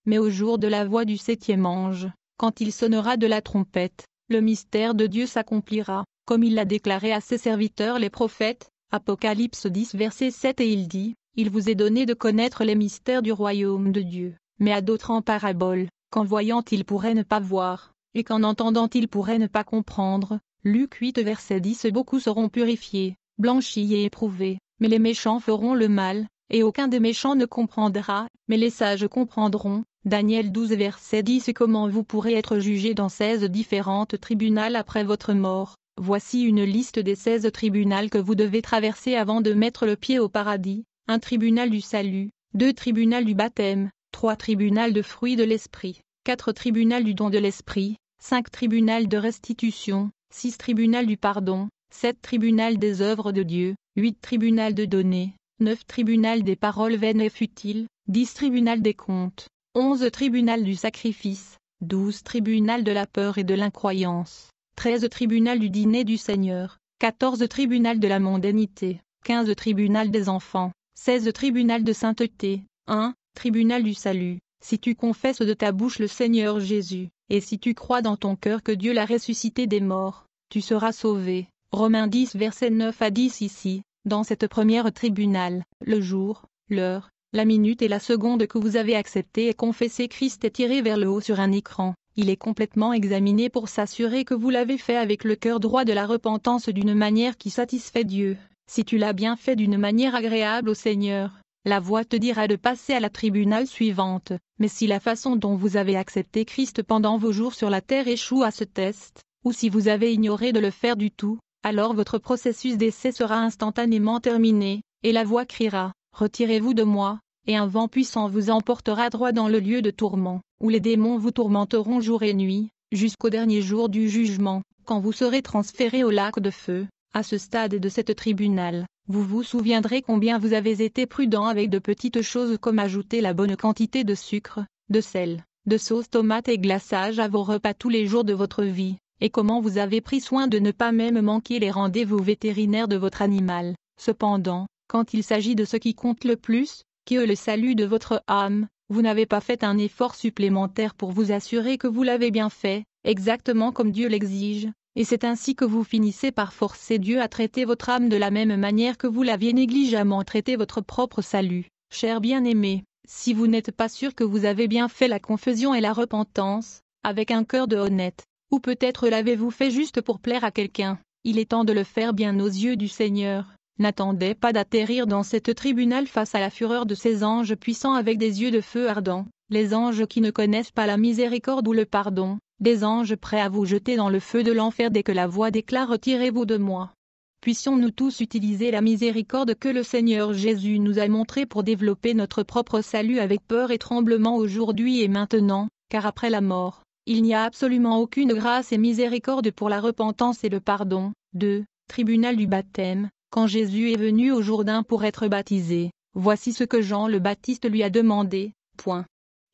mais au jour de la voix du 7e ange, quand il sonnera de la trompette, le mystère de Dieu s'accomplira, comme il l'a déclaré à ses serviteurs les prophètes. Apocalypse 10 verset 7. Et il dit, il vous est donné de connaître les mystères du royaume de Dieu, mais à d'autres en parabole, qu'en voyant ils pourraient ne pas voir, et qu'en entendant ils pourraient ne pas comprendre. Luc 8 verset 10. Beaucoup seront purifiés, blanchis et éprouvés, mais les méchants feront le mal, et aucun des méchants ne comprendra, mais les sages comprendront. Daniel 12 verset 10. Comment vous pourrez être jugés dans 16 différentes tribunaux après votre mort? Voici une liste des 16 tribunaux que vous devez traverser avant de mettre le pied au paradis. 1 tribunal du salut, 2 tribunal du baptême, 3 tribunal de fruits de l'esprit, 4 tribunal du don de l'esprit, 5 tribunal de restitution, 6 tribunal du pardon, 7 tribunal des œuvres de Dieu, 8 tribunal de données, 9 tribunal des paroles vaines et futiles, 10 tribunal des comptes, 11 tribunal du sacrifice, 12 tribunal de la peur et de l'incroyance, 13 tribunal du dîner du Seigneur, 14 tribunal de la mondanité, 15 tribunal des enfants, 16 tribunal de sainteté, 1 tribunal du salut. Si tu confesses de ta bouche le Seigneur Jésus, et si tu crois dans ton cœur que Dieu l'a ressuscité des morts, tu seras sauvé. Romains 10 versets 9 à 10. Ici, dans cette première tribunal, le jour, l'heure, la minute et la seconde que vous avez accepté et confessé Christ est tiré vers le haut sur un écran. Il est complètement examiné pour s'assurer que vous l'avez fait avec le cœur droit de la repentance d'une manière qui satisfait Dieu. Si tu l'as bien fait d'une manière agréable au Seigneur, la voix te dira de passer à la tribunal suivante. Mais si la façon dont vous avez accepté Christ pendant vos jours sur la terre échoue à ce test, ou si vous avez ignoré de le faire du tout, alors votre processus d'essai sera instantanément terminé, et la voix criera, « Retirez-vous de moi », et un vent puissant vous emportera droit dans le lieu de tourment, où les démons vous tourmenteront jour et nuit, jusqu'au dernier jour du jugement, quand vous serez transféré au lac de feu. À ce stade de cette tribunal, vous vous souviendrez combien vous avez été prudent avec de petites choses comme ajouter la bonne quantité de sucre, de sel, de sauce tomate et glaçage à vos repas tous les jours de votre vie, et comment vous avez pris soin de ne pas même manquer les rendez-vous vétérinaires de votre animal. Cependant, quand il s'agit de ce qui compte le plus, qui est le salut de votre âme, vous n'avez pas fait un effort supplémentaire pour vous assurer que vous l'avez bien fait, exactement comme Dieu l'exige. Et c'est ainsi que vous finissez par forcer Dieu à traiter votre âme de la même manière que vous l'aviez négligemment traité votre propre salut. Chers bien-aimés, si vous n'êtes pas sûr que vous avez bien fait la confusion et la repentance, avec un cœur de honnête, ou peut-être l'avez-vous fait juste pour plaire à quelqu'un, il est temps de le faire bien aux yeux du Seigneur. N'attendez pas d'atterrir dans cette tribunal face à la fureur de ces anges puissants avec des yeux de feu ardent, les anges qui ne connaissent pas la miséricorde ou le pardon. Des anges prêts à vous jeter dans le feu de l'enfer dès que la voix déclare « Retirez-vous de moi ». Puissions-nous tous utiliser la miséricorde que le Seigneur Jésus nous a montrée pour développer notre propre salut avec peur et tremblement aujourd'hui et maintenant, car après la mort, il n'y a absolument aucune grâce et miséricorde pour la repentance et le pardon. 2. Tribunal du baptême. Quand Jésus est venu au Jourdain pour être baptisé, voici ce que Jean le Baptiste lui a demandé.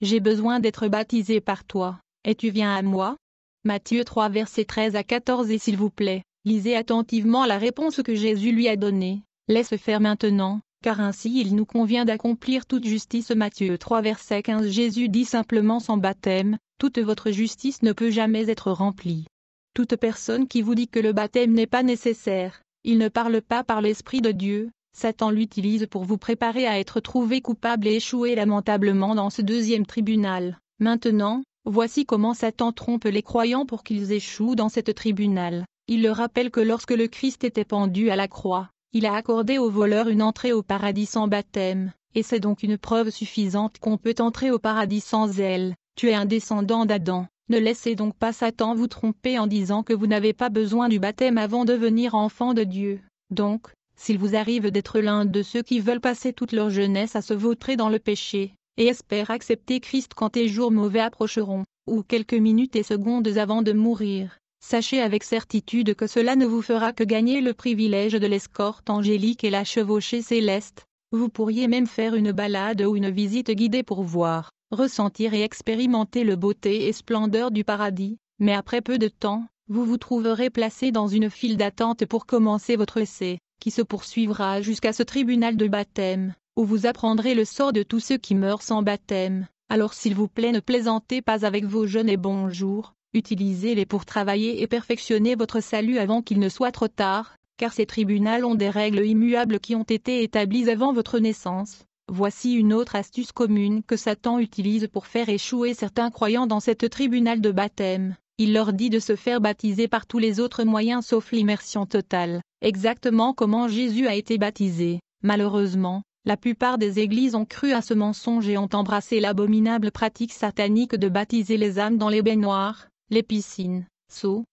J'ai besoin d'être baptisé par toi. Et tu viens à moi? Matthieu 3 versets 13 à 14. Et s'il vous plaît, lisez attentivement la réponse que Jésus lui a donnée. Laisse faire maintenant, car ainsi il nous convient d'accomplir toute justice. Matthieu 3 verset 15. Jésus dit simplement sans baptême, toute votre justice ne peut jamais être remplie. Toute personne qui vous dit que le baptême n'est pas nécessaire, il ne parle pas par l'Esprit de Dieu. Satan l'utilise pour vous préparer à être trouvé coupable et échouer lamentablement dans ce deuxième tribunal. Maintenant, voici comment Satan trompe les croyants pour qu'ils échouent dans cette tribunal. Il leur rappelle que lorsque le Christ était pendu à la croix, il a accordé aux voleurs une entrée au paradis sans baptême, et c'est donc une preuve suffisante qu'on peut entrer au paradis sans elle. Tu es un descendant d'Adam. Ne laissez donc pas Satan vous tromper en disant que vous n'avez pas besoin du baptême avant de devenir enfant de Dieu. Donc, s'il vous arrive d'être l'un de ceux qui veulent passer toute leur jeunesse à se vautrer dans le péché, et espèrent accepter Christ quand les jours mauvais approcheront, ou quelques minutes et secondes avant de mourir, sachez avec certitude que cela ne vous fera que gagner le privilège de l'escorte angélique et la chevauchée céleste. Vous pourriez même faire une balade ou une visite guidée pour voir, ressentir et expérimenter le beauté et splendeur du paradis, mais après peu de temps, vous vous trouverez placé dans une file d'attente pour commencer votre essai, qui se poursuivra jusqu'à ce tribunal de baptême, où vous apprendrez le sort de tous ceux qui meurent sans baptême. Alors s'il vous plaît ne plaisantez pas avec vos jeûnes et bons jours, utilisez-les pour travailler et perfectionner votre salut avant qu'il ne soit trop tard, car ces tribunaux ont des règles immuables qui ont été établies avant votre naissance. Voici une autre astuce commune que Satan utilise pour faire échouer certains croyants dans cette tribunal de baptême. Il leur dit de se faire baptiser par tous les autres moyens sauf l'immersion totale, exactement comment Jésus a été baptisé. Malheureusement, la plupart des églises ont cru à ce mensonge et ont embrassé l'abominable pratique satanique de baptiser les âmes dans les baignoires, les piscines, seaux,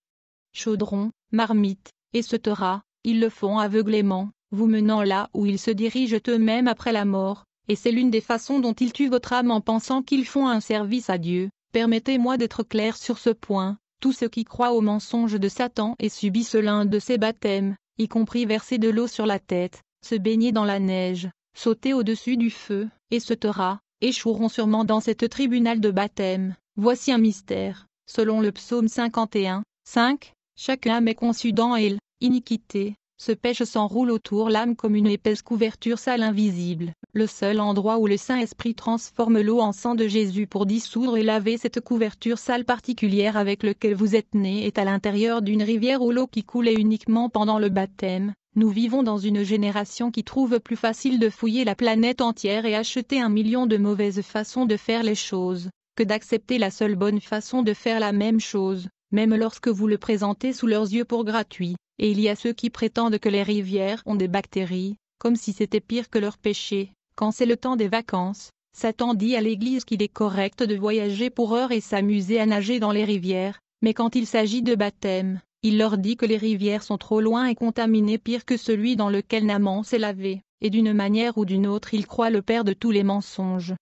chaudrons, marmites, etc. Ils le font aveuglément, vous menant là où ils se dirigent eux-mêmes après la mort, et c'est l'une des façons dont ils tuent votre âme en pensant qu'ils font un service à Dieu. Permettez-moi d'être clair sur ce point, tous ceux qui croient au mensonge de Satan et subissent l'un de ses baptêmes, y compris verser de l'eau sur la tête, se baigner dans la neige, sauter au-dessus du feu, etc., échoueront sûrement dans cette tribunal de baptême. Voici un mystère, selon le psaume 51, 5, chaque âme est conçue dans elle, iniquité. Ce péché s'enroule autour l'âme comme une épaisse couverture sale invisible. Le seul endroit où le Saint-Esprit transforme l'eau en sang de Jésus pour dissoudre et laver cette couverture sale particulière avec laquelle vous êtes né est à l'intérieur d'une rivière où l'eau qui coulait uniquement pendant le baptême. Nous vivons dans une génération qui trouve plus facile de fouiller la planète entière et acheter 1 million de mauvaises façons de faire les choses, que d'accepter la seule bonne façon de faire la même chose, même lorsque vous le présentez sous leurs yeux pour gratuit. Et il y a ceux qui prétendent que les rivières ont des bactéries, comme si c'était pire que leur péché. Quand c'est le temps des vacances, Satan dit à l'Église qu'il est correct de voyager pour heures et s'amuser à nager dans les rivières, mais quand il s'agit de baptême, il leur dit que les rivières sont trop loin et contaminées pire que celui dans lequel Naaman s'est lavé, et d'une manière ou d'une autre il croit le père de tous les mensonges.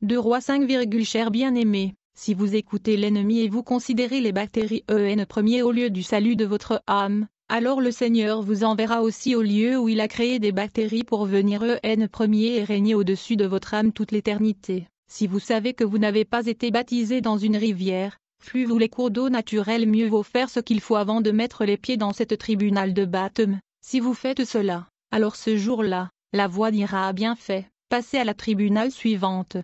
2 Rois 5, chers bien-aimés, si vous écoutez l'ennemi et vous considérez les bactéries premier au lieu du salut de votre âme, alors le Seigneur vous enverra aussi au lieu où il a créé des bactéries pour venir premier et régner au-dessus de votre âme toute l'éternité. Si vous savez que vous n'avez pas été baptisé dans une rivière, fleuve ou les cours d'eau naturels, mieux vaut faire ce qu'il faut avant de mettre les pieds dans cette tribunal de baptême. Si vous faites cela, alors ce jour-là, la voix dira bien fait, passez à la tribunal suivante.